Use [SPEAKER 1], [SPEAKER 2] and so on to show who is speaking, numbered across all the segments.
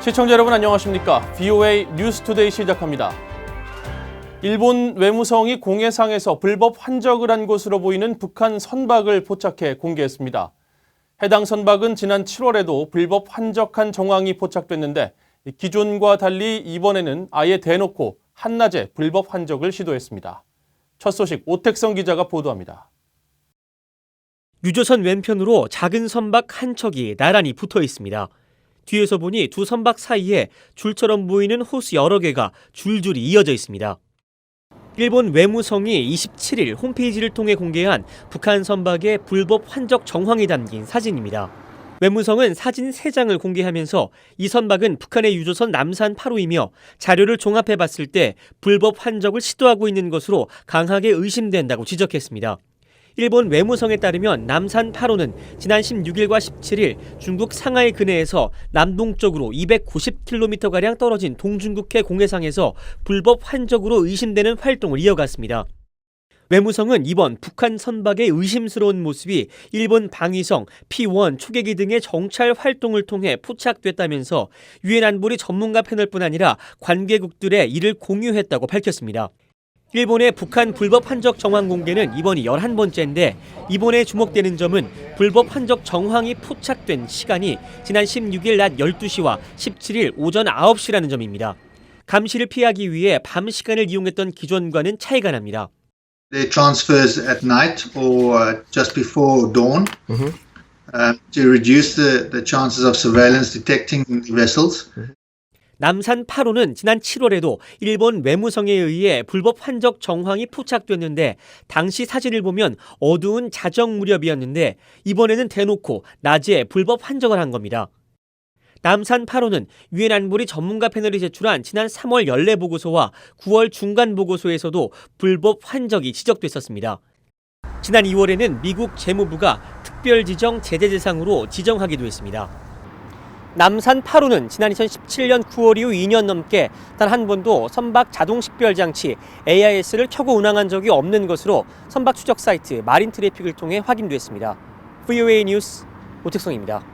[SPEAKER 1] 시청자 여러분 안녕하십니까? VOA 뉴스투데이 시작합니다. 일본 외무성이 공해상에서 불법 환적을 한 것으로 보이는 북한 선박을 포착해 공개했습니다. 해당 선박은 지난 7월에도 불법 환적한 정황이 포착됐는데 기존과 달리 이번에는 아예 대놓고 한낮에 불법 환적을 시도했습니다. 첫 소식 오택성 기자가 보도합니다.
[SPEAKER 2] 유조선 왼편으로 작은 선박 한 척이 나란히 붙어 있습니다. 뒤에서 보니 두 선박 사이에 줄처럼 보이는 호수 여러 개가 줄줄이 이어져 있습니다. 일본 외무성이 27일 홈페이지를 통해 공개한 북한 선박의 불법 환적 정황이 담긴 사진입니다. 외무성은 사진 3장을 공개하면서 이 선박은 북한의 유조선 남산 8호이며 자료를 종합해 봤을 때 불법 환적을 시도하고 있는 것으로 강하게 의심된다고 지적했습니다. 일본 외무성에 따르면 남산 8호는 지난 16일과 17일 중국 상하이 근해에서 남동쪽으로 290km가량 떨어진 동중국해 공해상에서 불법 환적으로 의심되는 활동을 이어갔습니다. 외무성은 이번 북한 선박의 의심스러운 모습이 일본 방위성, P1 초계기 등의 정찰 활동을 통해 포착됐다면서 유엔 안보리 전문가 패널뿐 아니라 관계국들에 이를 공유했다고 밝혔습니다. 일본의 북한 불법 환적 정황 공개는 이번이 11번째인데 이번에 주목되는 점은 불법 환적 정황이 포착된 시간이 지난 16일 낮 12시와 17일 오전 9시라는 점입니다. 감시를 피하기 위해 밤 시간을 이용했던 기존과는 차이가 납니다.
[SPEAKER 3] Their transfers at night or just before dawn to reduce the chances of surveillance detecting vessels.
[SPEAKER 2] 남산 8호는 지난 7월에도 일본 외무성에 의해 불법 환적 정황이 포착됐는데 당시 사진을 보면 어두운 자정 무렵이었는데 이번에는 대놓고 낮에 불법 환적을 한 겁니다. 남산 8호는 유엔 안보리 전문가 패널이 제출한 지난 3월 연례 보고서와 9월 중간 보고서에서도 불법 환적이 지적됐었습니다. 지난 2월에는 미국 재무부가 특별 지정 제재 대상으로 지정하기도 했습니다. 남산 8호는 지난 2017년 9월 이후 2년 넘게 단 한 번도 선박 자동 식별 장치 AIS를 켜고 운항한 적이 없는 것으로 선박 추적 사이트 마린 트래픽을 통해 확인됐습니다. VOA 뉴스 오택성입니다.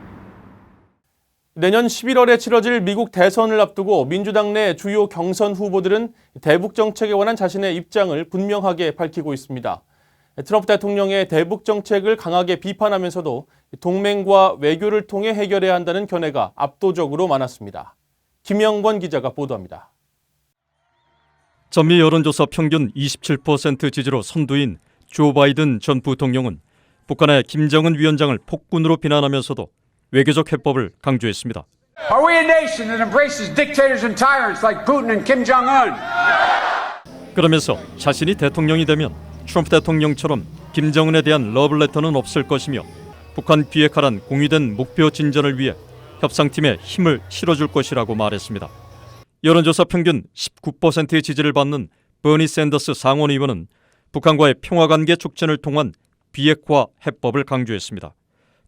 [SPEAKER 1] 내년 11월에 치러질 미국 대선을 앞두고 민주당 내 주요 경선 후보들은 대북 정책에 관한 자신의 입장을 분명하게 밝히고 있습니다. 트럼프 대통령의 대북 정책을 강하게 비판하면서도 동맹과 외교를 통해 해결해야 한다는 견해가 압도적으로 많았습니다. 김영권 기자가 보도합니다.
[SPEAKER 4] 전미 여론조사 평균 27% 지지로 선두인 조 바이든 전 부통령은 북한의 김정은 위원장을 폭군으로 비난하면서도 외교적 해법을 강조했습니다.
[SPEAKER 5] Are we a nation that embraces dictators and tyrants like Putin and Kim Jong-un?
[SPEAKER 4] 그러면서 자신이 대통령이 되면 트럼프 대통령처럼 김정은에 대한 러브레터는 없을 것이며 북한 비핵화란 공유된 목표 진전을 위해 협상팀에 힘을 실어줄 것이라고 말했습니다. 여론조사 평균 19%의 지지를 받는 버니 샌더스 상원의원은 북한과의 평화관계 촉진을 통한 비핵화 해법을 강조했습니다.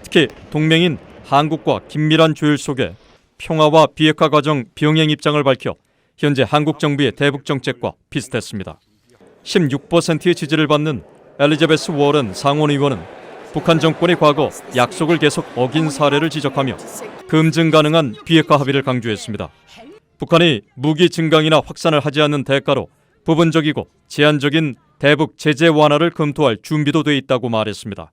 [SPEAKER 4] 특히 동맹인 한국과 긴밀한 조율 속에 평화와 비핵화 과정 병행 입장을 밝혀 현재 한국 정부의 대북 정책과 비슷했습니다. 16%의 지지를 받는 엘리자베스 워런 상원의원은 북한 정권이 과거 약속을 계속 어긴 사례를 지적하며 검증 가능한 비핵화 합의를 강조했습니다. 북한이 무기 증강이나 확산을 하지 않는 대가로 부분적이고 제한적인 대북 제재 완화를 검토할 준비도 돼 있다고 말했습니다.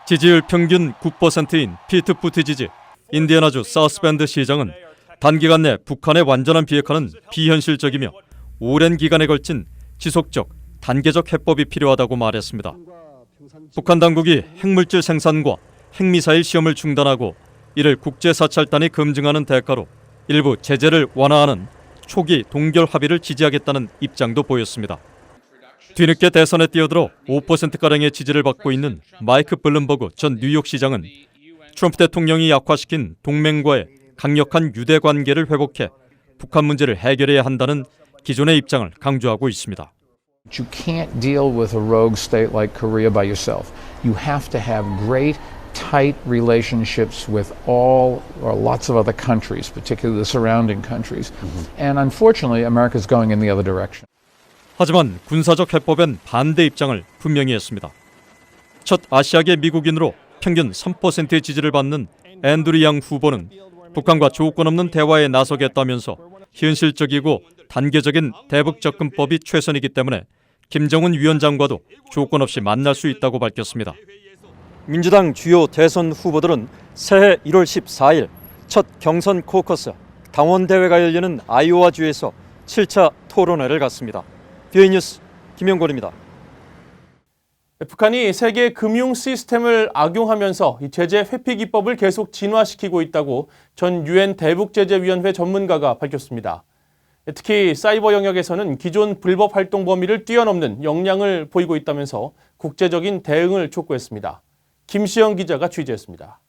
[SPEAKER 4] 지지율 평균 9%인 피트 부티지지 인디애나주 사우스밴드 시장은 단기간 내 북한의 완전한 비핵화는 비현실적이며 오랜 기간에 걸친 지속적, 단계적 해법이 필요하다고 말했습니다. 북한 당국이 핵물질 생산과 핵미사일 시험을 중단하고 이를 국제사찰단이 검증하는 대가로 일부 제재를 완화하는 초기 동결 합의를 지지하겠다는 입장도 보였습니다. 뒤늦게 대선에 뛰어들어 5%가량의 지지를 받고 있는 마이크 블룸버그 전 뉴욕시장은 트럼프 대통령이 약화시킨 동맹과의 강력한 유대 관계를 회복해 북한 문제를 해결해야 한다는 기존의 입장을 강조하고 있습니다.
[SPEAKER 6] You can't deal with a rogue state like Korea by yourself. You have to have great, tight relationships with all or lots of other countries, particularly the surrounding countries. And unfortunately, America is going in the other direction.
[SPEAKER 4] 하지만 군사적 해법엔 반대 입장을 분명히 했습니다. 첫 아시아계 미국인으로 평균 3%의 지지를 받는 앤드류 양 후보는 북한과 조건 없는 대화에 나서겠다면서 현실적이고 단계적인 대북 접근법이 최선이기 때문에 김정은 위원장과도 조건 없이 만날 수 있다고 밝혔습니다. 민주당 주요 대선 후보들은 새해 1월 14일 첫 경선 코커스 당원대회가 열리는 아이오와주에서 7차 토론회를 갖습니다. BOA 뉴스 김영곤입니다.
[SPEAKER 1] 북한이 세계 금융 시스템을 악용하면서 이 제재 회피 기법을 계속 진화시키고 있다고 전 유엔 대북제재위원회 전문가가 밝혔습니다. 특히 사이버 영역에서는 기존 불법 활동 범위를 뛰어넘는 역량을 보이고 있다면서 국제적인 대응을 촉구했습니다. 김시영 기자가 취재했습니다.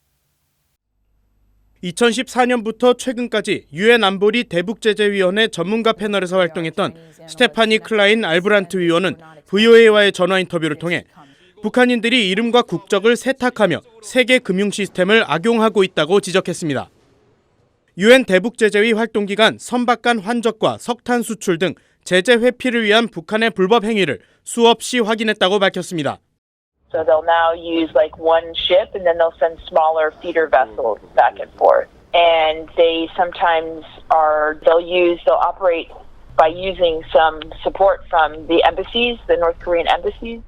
[SPEAKER 7] 2014년부터 최근까지 유엔 안보리 대북제재위원회 전문가 패널에서 활동했던 스테파니 클라인 알브란트 위원은 VOA와의 전화 인터뷰를 통해 북한인들이 이름과 국적을 세탁하며 세계 금융 시스템을 악용하고 있다고 지적했습니다. 유엔 대북제재위 활동 기간 선박 간 환적과 석탄 수출 등 제재 회피를 위한 북한의 불법 행위를 수없이 확인했다고 밝혔습니다.
[SPEAKER 8] So they'll now use like one ship and then they'll send smaller feeder vessels back and forth. And they sometimes they'll operate by using some support from the embassies, the North Korean embassies.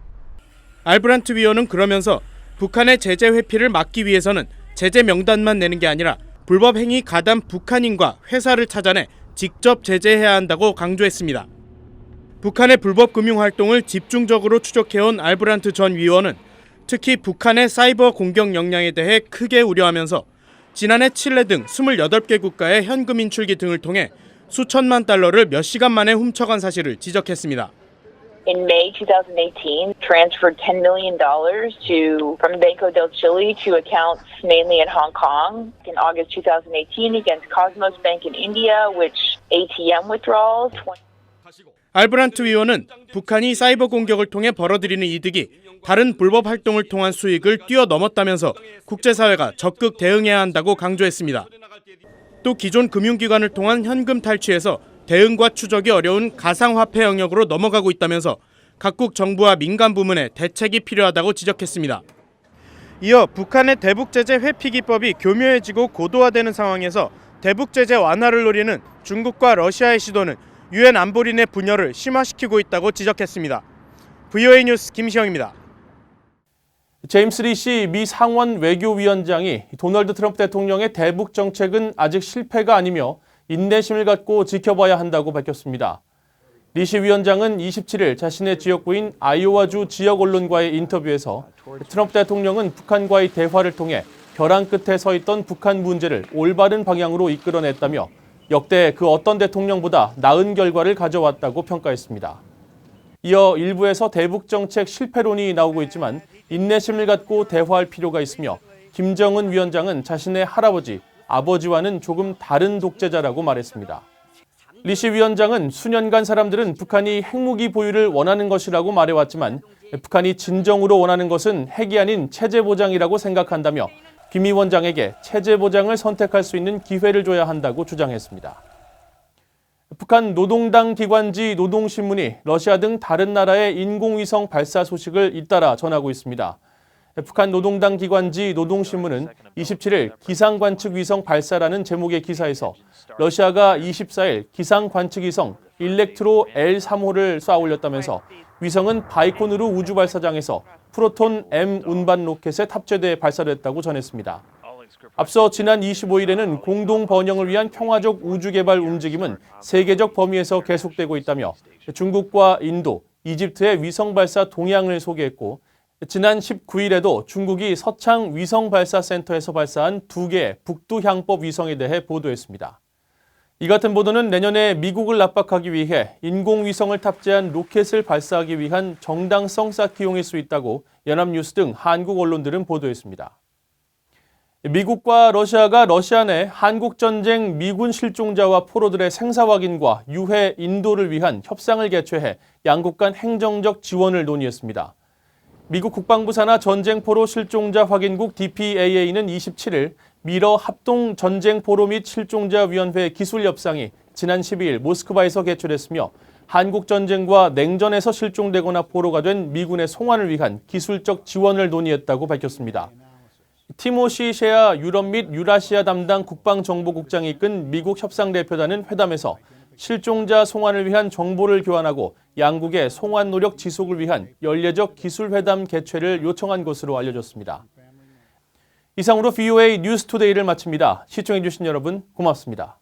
[SPEAKER 7] 알브란트 위원은 그러면서 북한의 제재 회피를 막기 위해서는 제재 명단만 내는 게 아니라 불법 행위 가담 북한인과 회사를 찾아내 직접 제재해야 한다고 강조했습니다. 북한의 불법 금융 활동을 집중적으로 추적해온 알브란트 전 위원은 특히 북한의 사이버 공격 역량에 대해 크게 우려하면서 지난해 칠레 등 28개 국가의 현금 인출기 등을 통해 수천만 달러를 몇 시간 만에 훔쳐간 사실을 지적했습니다.
[SPEAKER 8] In May 2018, transferred $10 million from Banco del Chile to accounts mainly in Hong Kong. In August 2018, against Cosmos Bank in India, which ATM withdrawals.
[SPEAKER 7] 알브란트 위원은 북한이 사이버 공격을 통해 벌어들이는 이득이 다른 불법 활동을 통한 수익을 뛰어넘었다면서 국제사회가 적극 대응해야 한다고 강조했습니다. 또 기존 금융기관을 통한 현금 탈취에서 대응과 추적이 어려운 가상화폐 영역으로 넘어가고 있다면서 각국 정부와 민간 부문의 대책이 필요하다고 지적했습니다. 이어 북한의 대북제재 회피 기법이 교묘해지고 고도화되는 상황에서 대북제재 완화를 노리는 중국과 러시아의 시도는 유엔 안보리 내 분열을 심화시키고 있다고 지적했습니다. VOA 뉴스 김시영입니다.
[SPEAKER 1] 제임스 리시 미 상원 외교위원장이 도널드 트럼프 대통령의 대북 정책은 아직 실패가 아니며 인내심을 갖고 지켜봐야 한다고 밝혔습니다. 리시 위원장은 27일 자신의 지역구인 아이오와주 지역 언론과의 인터뷰에서 트럼프 대통령은 북한과의 대화를 통해 벼랑 끝에 서 있던 북한 문제를 올바른 방향으로 이끌어냈다며 역대 그 어떤 대통령보다 나은 결과를 가져왔다고 평가했습니다. 이어 일부에서 대북 정책 실패론이 나오고 있지만 인내심을 갖고 대화할 필요가 있으며 김정은 위원장은 자신의 할아버지, 아버지와는 조금 다른 독재자라고 말했습니다. 리시 위원장은 수년간 사람들은 북한이 핵무기 보유를 원하는 것이라고 말해왔지만 북한이 진정으로 원하는 것은 핵이 아닌 체제 보장이라고 생각한다며 김 위원장에게 체제 보장을 선택할 수 있는 기회를 줘야 한다고 주장했습니다. 북한 노동당 기관지 노동신문이 러시아 등 다른 나라의 인공위성 발사 소식을 잇따라 전하고 있습니다. 북한 노동당 기관지 노동신문은 27일 기상관측위성 발사라는 제목의 기사에서 러시아가 24일 기상관측위성 일렉트로 L3호를 쏴 올렸다면서 위성은 바이코누르 우주발사장에서 프로톤 M 운반 로켓에 탑재돼 발사됐다고 전했습니다. 앞서 지난 25일에는 공동 번영을 위한 평화적 우주 개발 움직임은 세계적 범위에서 계속되고 있다며 중국과 인도, 이집트의 위성 발사 동향을 소개했고 지난 19일에도 중국이 서창 위성발사센터에서 발사한 2개의 북두향법 위성에 대해 보도했습니다. 이 같은 보도는 내년에 미국을 압박하기 위해 인공위성을 탑재한 로켓을 발사하기 위한 정당성 쌓기용일 수 있다고 연합뉴스 등 한국 언론들은 보도했습니다. 미국과 러시아가 러시아 내 한국전쟁 미군 실종자와 포로들의 생사 확인과 유해 인도를 위한 협상을 개최해 양국 간 행정적 지원을 논의했습니다. 미국 국방부 산하 전쟁포로 실종자 확인국 DPAA는 27일 미러 합동 전쟁포로 및 실종자위원회 기술협상이 지난 12일 모스크바에서 개최됐으며 한국전쟁과 냉전에서 실종되거나 포로가 된 미군의 송환을 위한 기술적 지원을 논의했다고 밝혔습니다. 티모시 셰아 유럽 및 유라시아 담당 국방정보국장이 이끈 미국 협상대표단은 회담에서 실종자 송환을 위한 정보를 교환하고 양국의 송환 노력 지속을 위한 연례적 기술회담 개최를 요청한 것으로 알려졌습니다. 이상으로 VOA 뉴스투데이를 마칩니다. 시청해주신 여러분 고맙습니다.